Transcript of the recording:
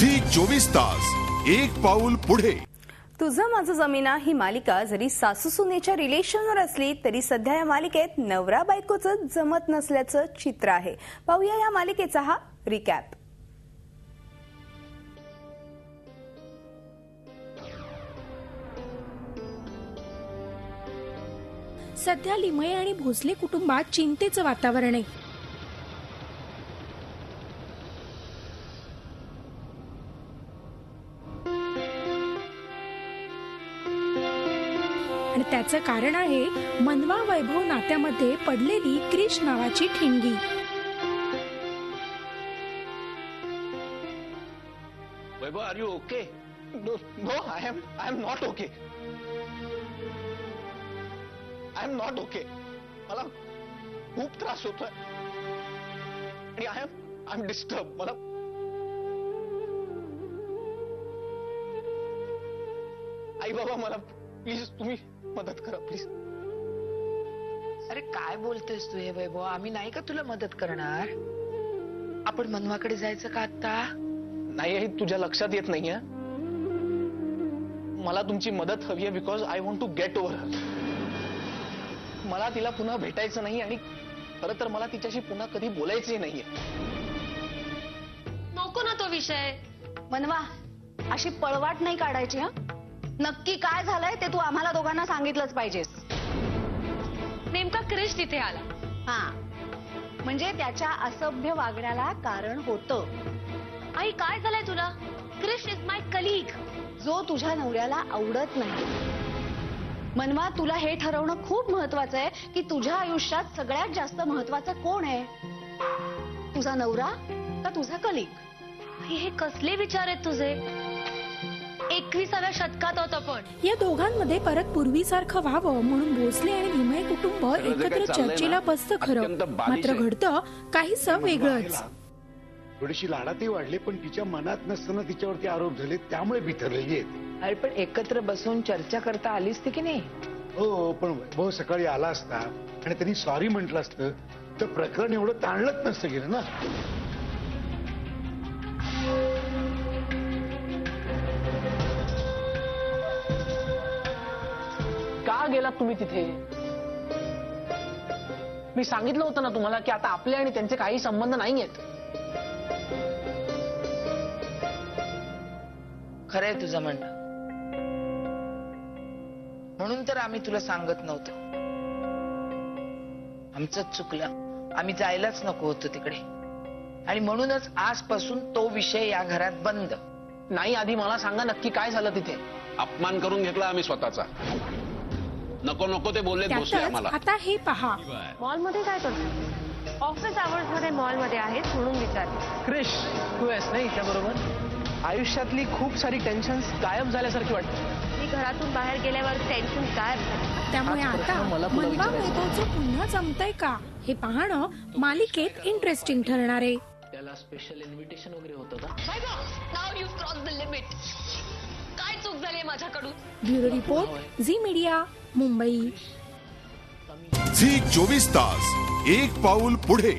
Zee 24 तास एक पाऊल पुढे। तुझं माझं जमीना ही मालिका जरी सासू सुनेच्या रिलेशनवर असली तरी सध्या या मालिकेत नवरा बायकोचं जमत नसल्याचं चित्र आहे। पाहूया या मालिकेचा हा रिकॅप। सध्या लिमये आणि भोसले कुटुंबात चिंतेचं वातावरण आहे। आणि त्याचं कारण आहे मनवा वैभव नात्यामध्ये पडलेली क्रिश नावाची ठिणगी। Vaibhav, are you okay? No, I am not okay. I am not okay. मला खूप त्रास होतोय आणि I am disturbed. मला आई बाबा, मला प्लीज तुम्ही मदत करा प्लीज। अरे काय बोलतेस तू हे वैभव? आम्ही नाही का तुला मदत करणार? आपण मनवाकडे जायचं का आता? नाही आई, तुझ्या लक्षात येत नाहीये, मला तुमची मदत हवी आहे because I want to get over her. मला तिला पुन्हा भेटायचं नाही आणि खरं तर मला तिच्याशी पुन्हा कधी बोलायचंही नाहीये। नको ना तो विषय। मनवा, अशी पळवाट नाही काढायची हा। नक्की काय झालंय ते तू आम्हाला दोघांना सांगितलंच पाहिजेस। नेमका क्रिश तिथे आला। हा, म्हणजे त्याच्या असभ्य वागण्याला कारण होतं। आई काय झालंय तुला? क्रिश इज माय कलीग, जो तुझ्या नवऱ्याला आवडत नाही। मनवा, तुला हे ठरवणं खूप महत्वाचं आहे की तुझ्या आयुष्यात सगळ्यात जास्त महत्वाचं कोण आहे, तुझा नवरा का तुझा कलीग? हे कसले विचार आहेत तुझे? 21व्या शतकात होत आपण। या दोघांमध्ये परत पूर्वीसारखं व्हावं म्हणून भोसले आणि लिमये कुटुंब एकत्र चर्चेला बसतं खरं, मात्र घडतं काहीसं वेगळंच। थोडीशी लाडातही वाढली पण तिच्या मनात नसताना तिच्यावरती आरोप झाले, त्यामुळे बिथरलेली आहे। अरे पण एकत्र बसून चर्चा करता आली असती की नाही? हो, पण वैभव सकाळी आला असता आणि त्यांनी सॉरी म्हटलं असतं तर प्रकरण एवढं ताणलंच नसतं गेलं ना। का गेलात तुम्ही तिथे? मी सांगितलं होतं ना तुम्हाला की आता आपले आणि त्यांचे काही संबंध नाहीयेत। खरंय तुझं म्हणणं, म्हणून तर आम्ही तुला सांगत नव्हतो। आमचंच चुकलं, आम्ही जायलाच नको होतं तिकडे आणि म्हणूनच आजपासून तो विषय या घरात बंद। नाही, आधी मला सांगा नक्की काय झालं तिथे? अपमान करून घेतला आम्ही स्वतःचा। नको नको ते बोलले भोसले त्यातच आम्हाला। आता हे पहा, मॉल मध्ये काय करतो? ऑफिस आवर्स मध्ये मॉल मध्ये आहेस म्हणून विचारते। क्रिश, तू आहेस नाही त्याबरोबर? आयुष्यातली खूप सारी टेन्शन्स गायब झाल्यासारखी वाटते। मी घरातून बाहेर गेल्यावर टेन्शन गायब झालं। त्यामुळे हाच प्रश्न आता मला पुढे मनवा विचारायचा आहे. वैभवचं पुन्हा जमतंय का हे पाहणं मालिकेत इंटरेस्टिंग ठरणार आहे। त्याला स्पेशल इन्व्हिटेशन वगैरे होतं का? Now you cross the limit. काय चूक झाली माझ्याकडून? Bureau report, Zee media, Mumbai. Zee 24 तास एक पाऊल पुढे।